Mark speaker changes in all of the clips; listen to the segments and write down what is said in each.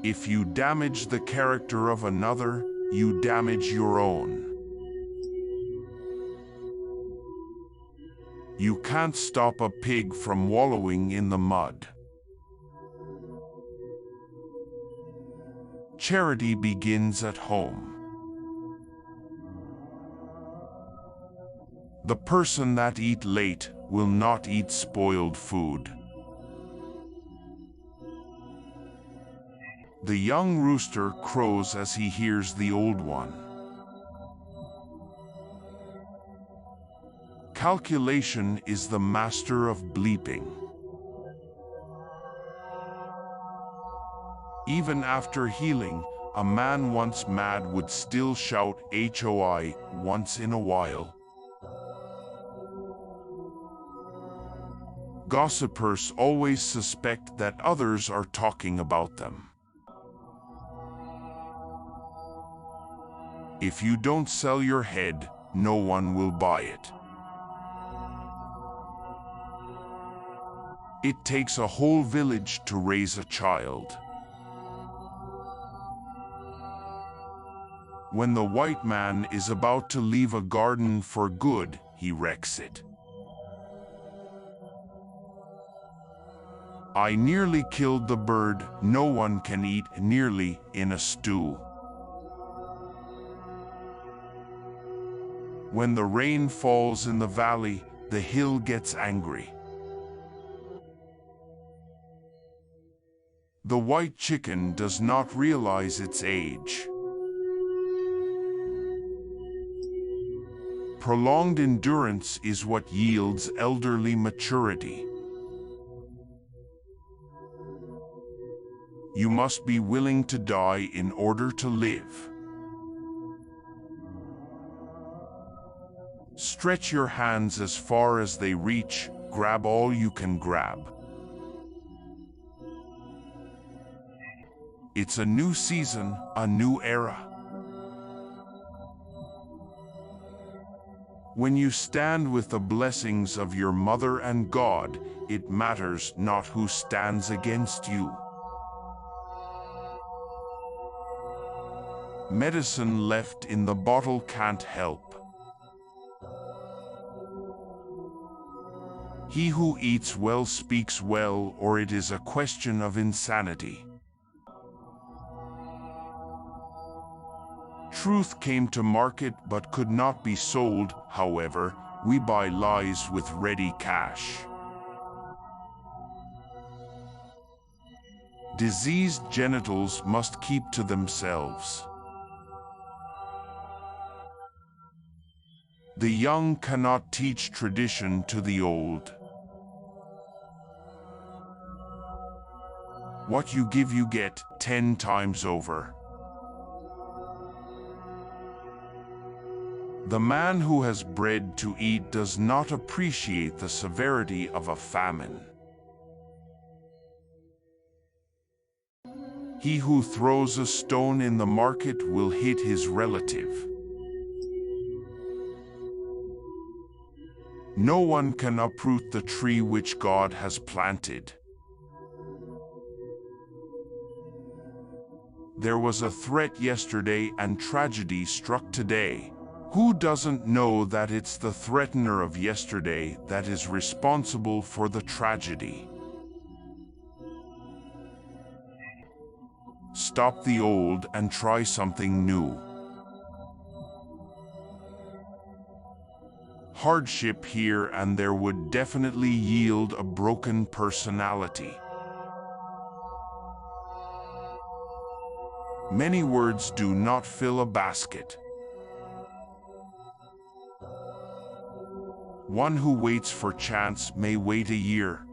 Speaker 1: If you damage the character of another, you damage your own. You can't stop a pig from wallowing in the mud. Charity begins at home. The person that eat late will not eat spoiled food. The young rooster crows as he hears the old one. Calculation is the master of bleeping. Even after healing, a man once mad would still shout "HOI" once in a while. Gossipers always suspect that others are talking about them. If you don't sell your head, no one will buy it. It takes a whole village to raise a child. When the white man is about to leave a garden for good, he wrecks it. I nearly killed the bird no one can eat nearly in a stew. When the rain falls in the valley, the hill gets angry. The white chicken does not realize its age. Prolonged endurance is what yields elderly maturity. You must be willing to die in order to live. Stretch your hands as far as they reach, grab all you can grab. It's a new season, a new era. When you stand with the blessings of your mother and God, it matters not who stands against you. Medicine left in the bottle can't help. He who eats well speaks well, or it is a question of insanity. Truth came to market but could not be sold, however, we buy lies with ready cash. Diseased genitals must keep to themselves. The young cannot teach tradition to the old. What you give you get 10 times over. The man who has bread to eat does not appreciate the severity of a famine. He who throws a stone in the market will hit his relative. No one can uproot the tree which God has planted. There was a threat yesterday and tragedy struck today. Who doesn't know that it's the threatener of yesterday that is responsible for the tragedy? Stop the old and try something new. Hardship here and there would definitely yield a broken personality. Many words do not fill a basket. One who waits for chance may wait a year.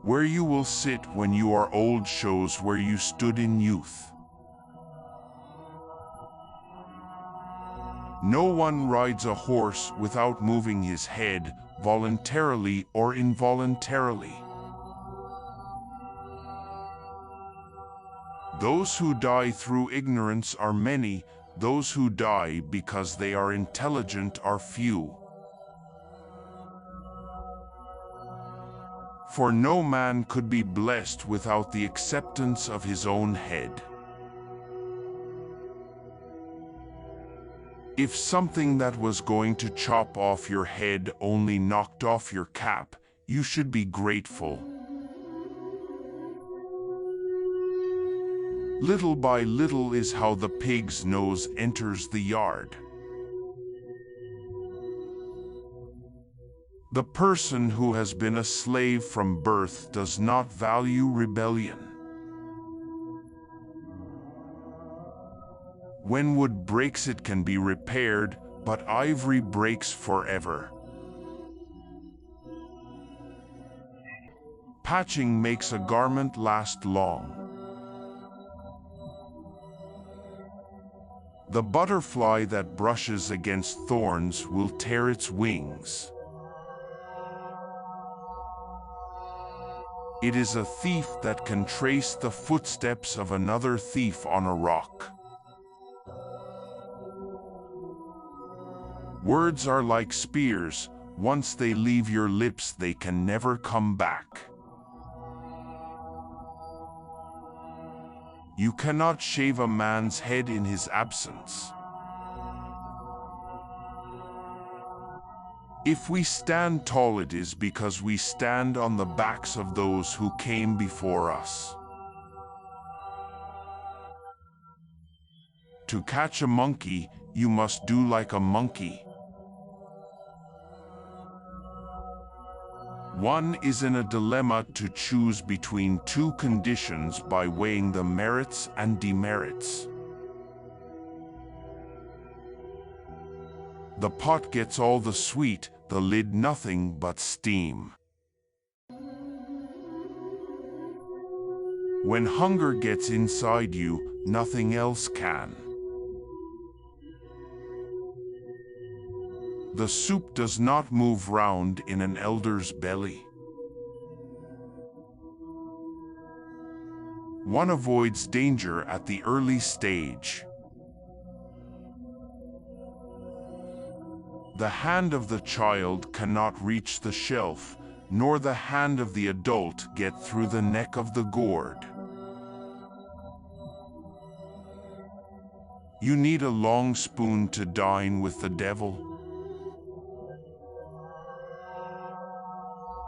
Speaker 1: Where you will sit when you are old shows where you stood in youth. No one rides a horse without moving his head, voluntarily or involuntarily. Those who die through ignorance are many, those who die because they are intelligent are few. For no man could be blessed without the acceptance of his own head. If something that was going to chop off your head only knocked off your cap, you should be grateful. Little by little is how the pig's nose enters the yard. The person who has been a slave from birth does not value rebellion. When wood breaks, it can be repaired, but ivory breaks forever. Patching makes a garment last long. The butterfly that brushes against thorns will tear its wings. It is a thief that can trace the footsteps of another thief on a rock. Words are like spears. Once they leave your lips, they can never come back. You cannot shave a man's head in his absence. If we stand tall, it is because we stand on the backs of those who came before us. To catch a monkey, you must do like a monkey. One is in a dilemma to choose between two conditions by weighing the merits and demerits. The pot gets all the sweet, the lid nothing but steam. When hunger gets inside you, nothing else can. The soup does not move round in an elder's belly. One avoids danger at the early stage. The hand of the child cannot reach the shelf, nor the hand of the adult get through the neck of the gourd. You need a long spoon to dine with the devil.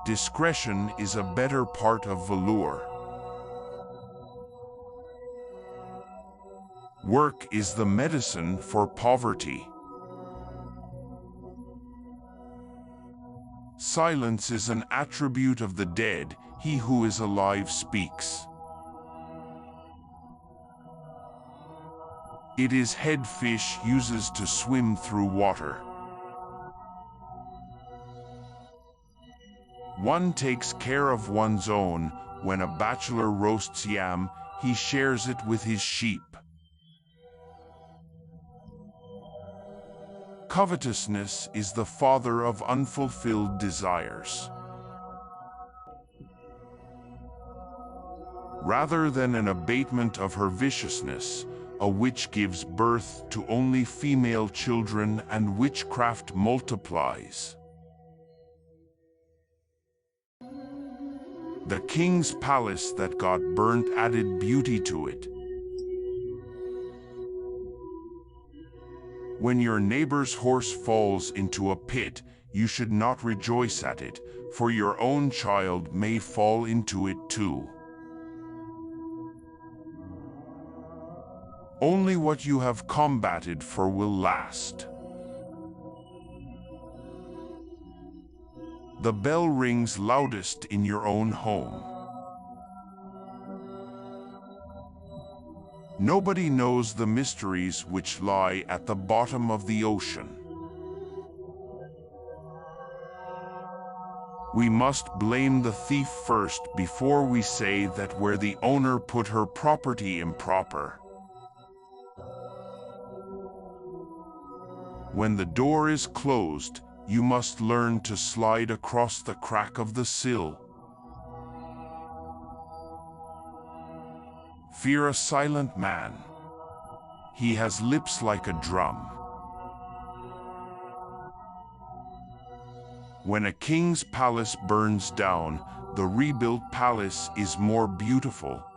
Speaker 1: Discretion is a better part of velour. Work is the medicine for poverty. Silence is an attribute of the dead. He who is alive speaks. It is head fish uses to swim through water. One takes care of one's own. When a bachelor roasts yam, he shares it with his sheep. Covetousness is the father of unfulfilled desires. Rather than an abatement of her viciousness, a witch gives birth to only female children, and witchcraft multiplies. The king's palace that got burnt added beauty to it. When your neighbor's horse falls into a pit, you should not rejoice at it, for your own child may fall into it too. Only what you have combated for will last. The bell rings loudest in your own home. Nobody knows the mysteries which lie at the bottom of the ocean. We must blame the thief first before we say that where the owner put her property improper. When the door is closed, you must learn to slide across the crack of the sill. Fear a silent man. He has lips like a drum. When a king's palace burns down, the rebuilt palace is more beautiful.